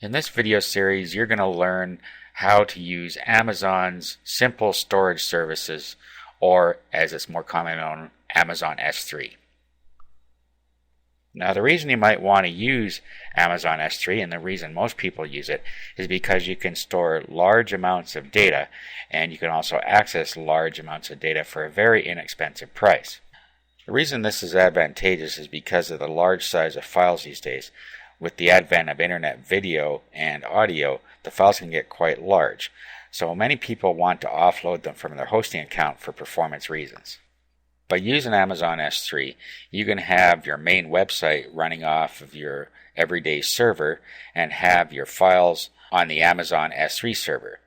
In this video series, you're going to learn how to use Amazon's simple storage services, or as it's more commonly known, Amazon S3. Now, the reason you might want to use Amazon S3, and the reason most people use it, is because you can store large amounts of data, and you can also access large amounts of data for a very inexpensive price. The reason this is advantageous is because of the large size of files these days. With the advent of internet video and audio, the files can get quite large, so many people want to offload them from their hosting account for performance reasons. By using Amazon S3, you can have your main website running off of your everyday server and have your files on the Amazon S3 server.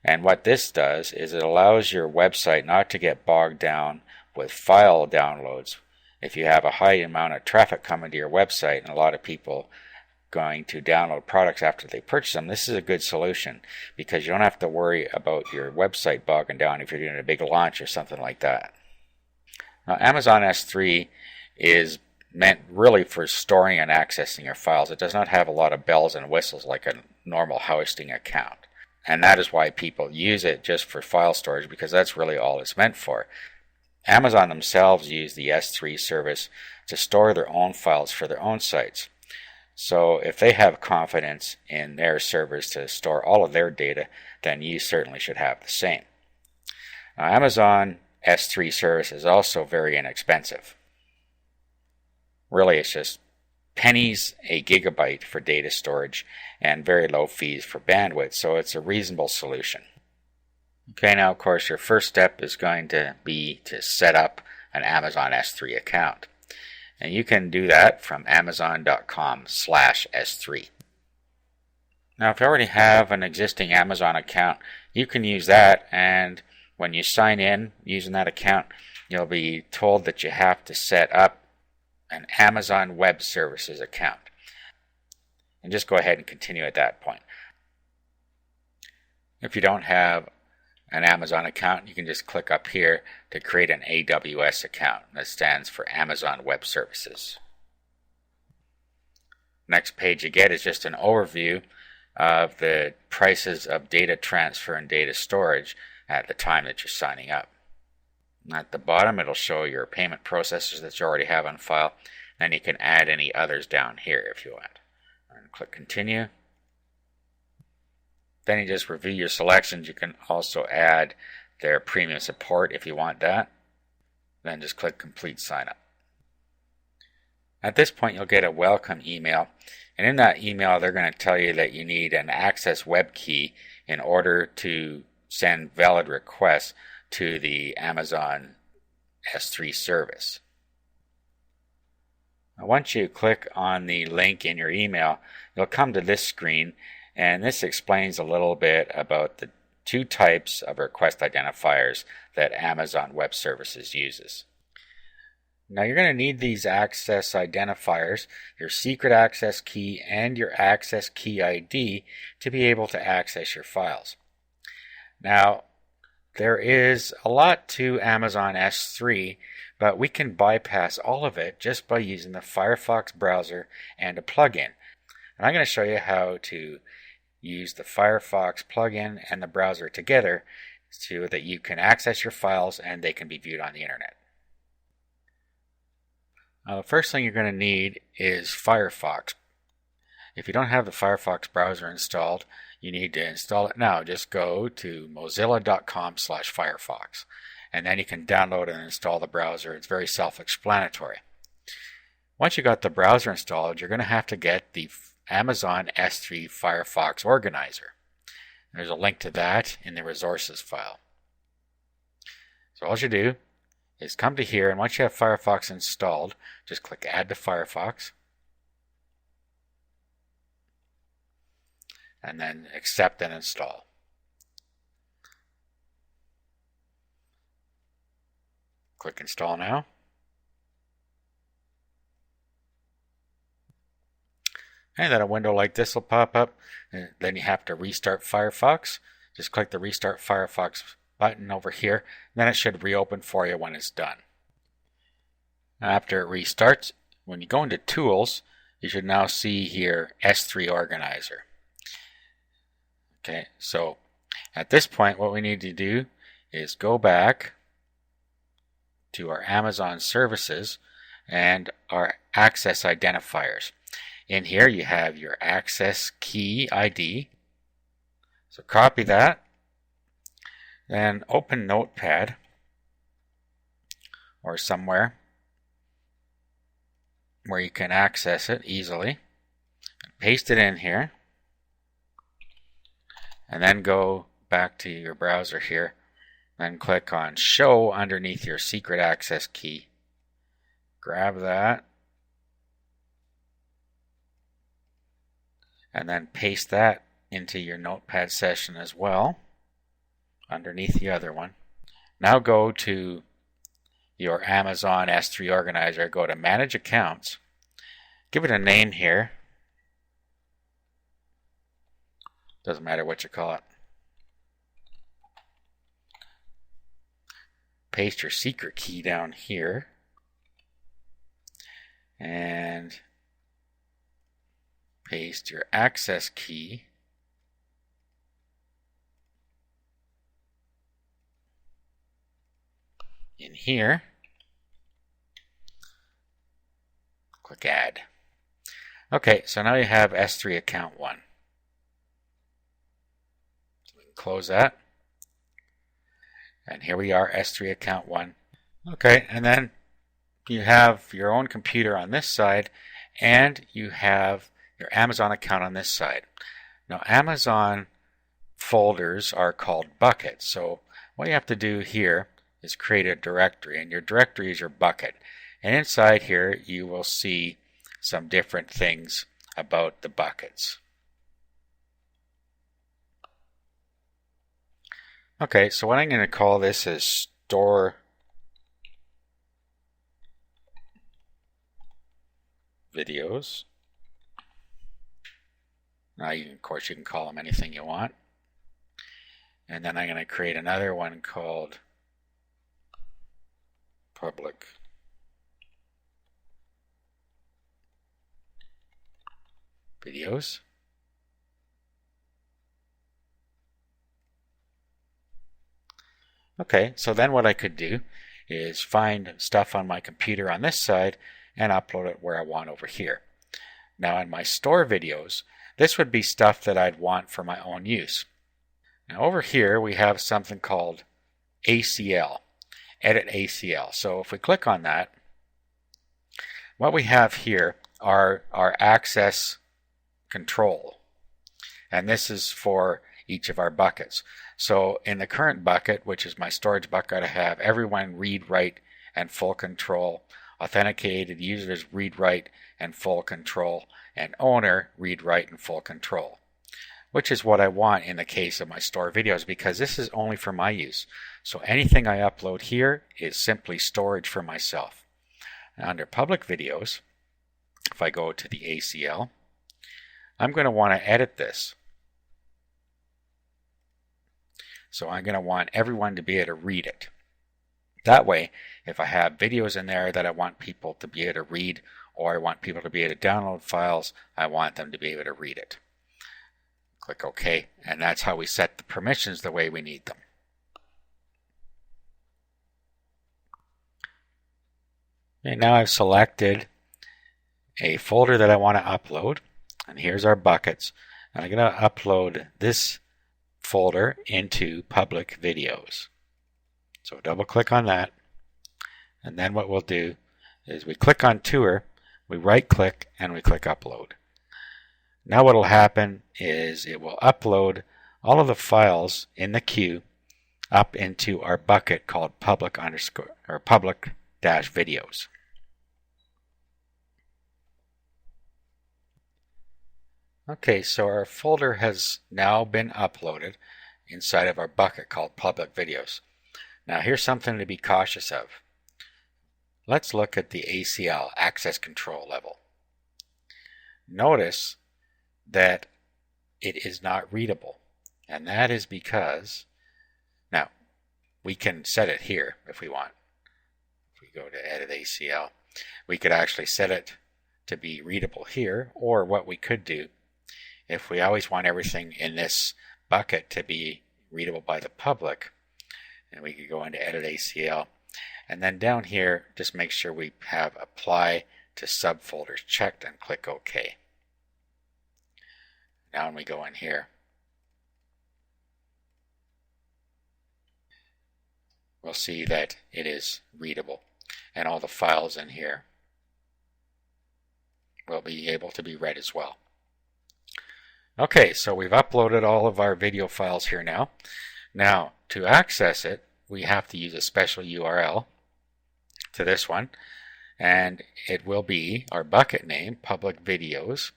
And what this does is it allows your website not to get bogged down with file downloads. If you have a high amount of traffic coming to your website and a lot of people going to download products after they purchase them, this is a good solution because you don't have to worry about your website bogging down if you're doing a big launch or something like that. Now, Amazon S3 is meant really for storing and accessing your files. It does not have a lot of bells and whistles like a normal hosting account. And that is why people use it just for file storage, because that's really all it's meant for. Amazon themselves use the S3 service to store their own files for their own sites. So if they have confidence in their servers to store all of their data, then you certainly should have the same. Now, Amazon S3 service is also very inexpensive. Really, it's just pennies a gigabyte for data storage and very low fees for bandwidth, so it's a reasonable solution. Okay, now of course your first step is going to be to set up an Amazon S3 account. And you can do that from amazon.com/S3. Now if you already have an existing Amazon account, you can use that, and when you sign in using that account, you'll be told that you have to set up an Amazon Web Services account. And just go ahead and continue at that point. If you don't have an Amazon account, you can just click up here to create an AWS account. That stands for Amazon Web Services. Next page you get is just an overview of the prices of data transfer and data storage at the time that you're signing up. At the bottom it'll show your payment processors that you already have on file. Then you can add any others down here if you want. And click continue. Then you just review your selections. You can also add their premium support if you want that. Then just click complete sign up. At this point you'll get a welcome email, and in that email they're going to tell you that you need an access web key in order to send valid requests to the Amazon S3 service. Now, once you click on the link in your email, you'll come to this screen. And this explains a little bit about the two types of request identifiers that Amazon Web Services uses. Now you're going to need these access identifiers, your secret access key and your access key ID, to be able to access your files. Now there is a lot to Amazon S3, but we can bypass all of it just by using the Firefox browser and a plugin. And I'm going to show you how to use the Firefox plugin and the browser together so that you can access your files and they can be viewed on the internet. The first thing you're going to need is Firefox. If you don't have the Firefox browser installed, you need to install it now. Just go to mozilla.com/Firefox, and then you can download and install the browser. It's very self-explanatory. Once you got the browser installed, you're going to have to get the Amazon S3 Firefox Organizer. There's a link to that in the resources file. So all you do is come to here, and once you have Firefox installed, just click Add to Firefox, and then accept and install. Click Install now. And then a window like this will pop up. And then you have to restart Firefox. Just click the Restart Firefox button over here. Then it should reopen for you when it's done. After it restarts, when you go into Tools, you should now see here S3 Organizer. Okay, so at this point what we need to do is go back to our Amazon services and our access identifiers. In here you have your access key ID. So copy that, then open Notepad or somewhere where you can access it easily. Paste it in here, and then go back to your browser here, then click on Show underneath your secret access key. Grab that, and then paste that into your Notepad session as well, underneath the other one. Now go to your Amazon S3 Organizer, go to Manage Accounts, give it a name here, doesn't matter what you call it. Paste your secret key down here, and paste your access key in here. Click Add. Okay, so now you have S3 Account 1. So we can close that. And here we are, S3 Account 1. Okay, and then you have your own computer on this side, and you have your Amazon account on this side. Now, Amazon folders are called buckets. So what you have to do here is create a directory, and your directory is your bucket. And inside here you will see some different things about the buckets. Okay, so what I'm going to call this is Store Videos. Now, of course, you can call them anything you want. And then I'm going to create another one called Public Videos. Okay, so then what I could do is find stuff on my computer on this side and upload it where I want over here. Now, in my store videos, this would be stuff that I'd want for my own use. Now, over here we have something called ACL, Edit ACL. So if we click on that, what we have here are our access control, and this is for each of our buckets. So in the current bucket, which is my storage bucket, I have everyone read, write, and full control, authenticated users read, write, and full control, and owner read, write, and full control, which is what I want in the case of my store videos, because this is only for my use. So anything I upload here is simply storage for myself. Now, under public videos, if I go to the ACL, I'm going to want to edit this. So I'm going to want everyone to be able to read it. That way, if I have videos in there that I want people to be able to read, or I want people to be able to download files, I want them to be able to read it. Click OK, and that's how we set the permissions the way we need them. Okay, now I've selected a folder that I want to upload, and here's our buckets. And I'm going to upload this folder into public videos. So double click on that, and then what we'll do is we click on Tour, we right click, and we click Upload. Now what will happen is it will upload all of the files in the queue up into our bucket called public-videos. Okay, so our folder has now been uploaded inside of our bucket called Public Videos. Now here's something to be cautious of. Let's look at the ACL, Access Control Level. Notice that it is not readable, and that is because, now, we can set it here if we want. If we go to Edit ACL, we could actually set it to be readable here, or what we could do, if we always want everything in this bucket to be readable by the public, and we could go into Edit ACL, and then down here just make sure we have Apply to Subfolders checked and click OK. Now when we go in here, we'll see that it is readable, and all the files in here will be able to be read as well. Okay, so we've uploaded all of our video files here now. Now, to access it, we have to use a special URL to this one, and it will be our bucket name, public-videos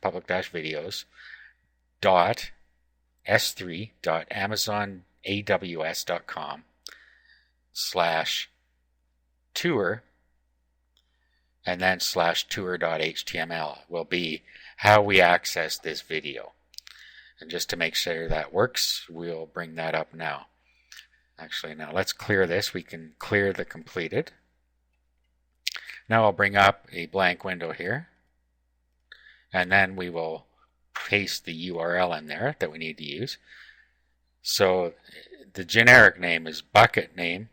dot s3.amazonaws.com/tour, and then /tour.html will be how we access this video. And just to make sure that works, we'll bring that up now. Actually, now let's clear this. We can clear the completed. Now I'll bring up a blank window here, and then we will paste the URL in there that we need to use. So the generic name is bucket name.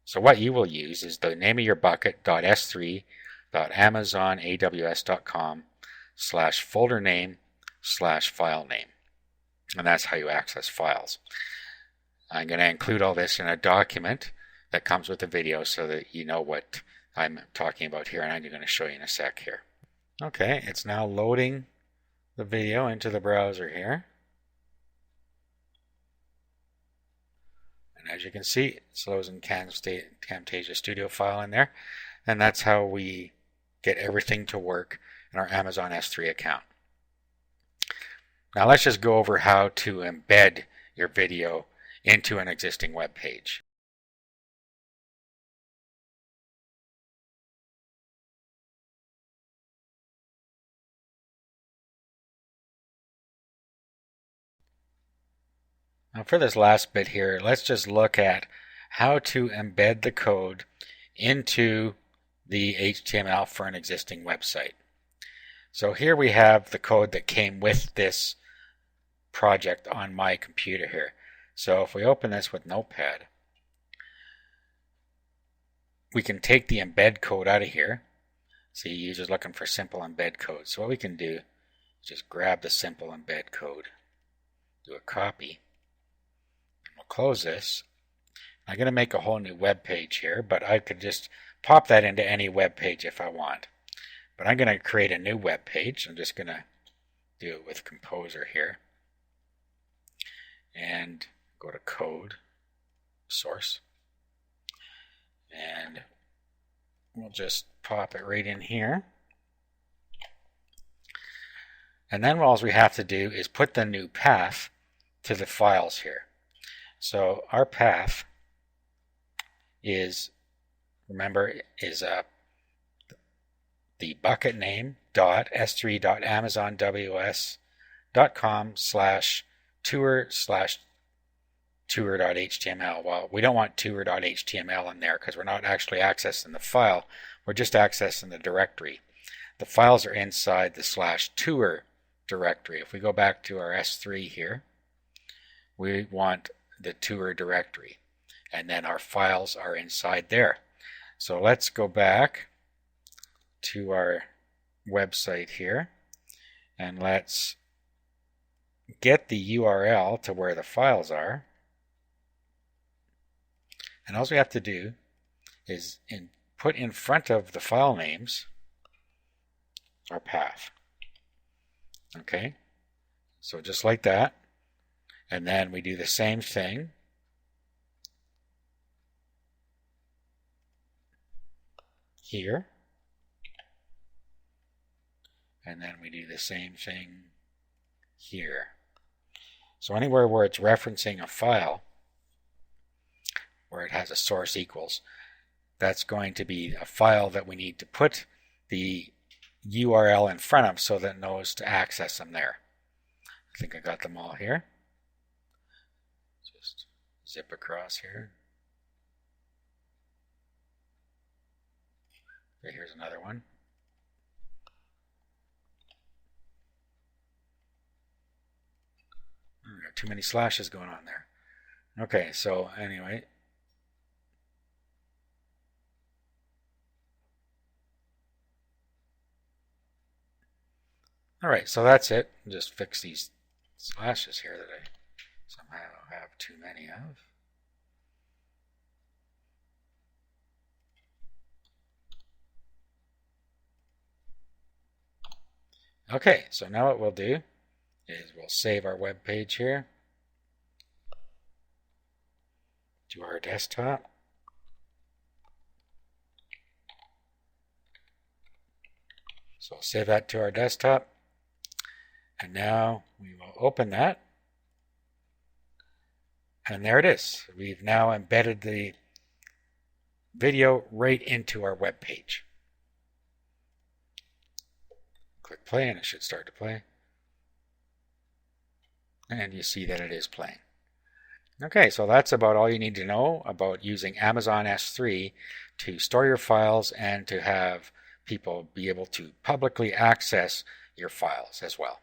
So what you will use is the name of your bucket .s3.amazonaws.com/folder name/file name. And that's how you access files. I'm going to include all this in a document that comes with the video so that you know what I'm talking about here, and I'm going to show you in a sec here. Okay, it's now loading the video into the browser here. And as you can see, it's loading Camtasia Studio file in there, and that's how we get everything to work in our Amazon S3 account. Now let's just go over how to embed your video into an existing web page. Now for this last bit here, let's just look at how to embed the code into the HTML for an existing website. So here we have the code that came with this project on my computer here. So if we open this with Notepad, we can take the embed code out of here. See, you're just looking for simple embed code. So what we can do is just grab the simple embed code, do a copy, and we'll close this. I'm going to make a whole new web page here, but I could just pop that into any web page if I want. But I'm going to create a new web page. I'm just going to do it with Composer here. And go to Code, Source. And we'll just pop it right in here. And then all we have to do is put the new path to the files here. So our path is, remember, is the bucket name .s3.amazonaws.com/tour/tour.html. Well, we don't want tour.html in there because we're not actually accessing the file. We're just accessing the directory. The files are inside the /tour directory. If we go back to our S3 here, we want the tour directory, and then our files are inside there. So let's go back to our website here, and let's get the URL to where the files are. And all we have to do is put in front of the file names our path. Okay, so just like that. And then we do the same thing here. And then we do the same thing here. So anywhere where it's referencing a file, where it has a source equals, that's going to be a file that we need to put the URL in front of so that it knows to access them there. I think I got them all here. Just zip across here. Okay, here's another one. too many slashes going on there. Okay, so anyway. Alright, so that's it. Just fix these slashes here that I somehow have too many of. Okay, so now what we'll do is we'll save our web page here to our desktop. So we'll save that to our desktop. And now we will open that. And there it is. We've now embedded the video right into our web page. Click play and it should start to play. And you see that it is playing. Okay, so that's about all you need to know about using Amazon S3 to store your files and to have people be able to publicly access your files as well.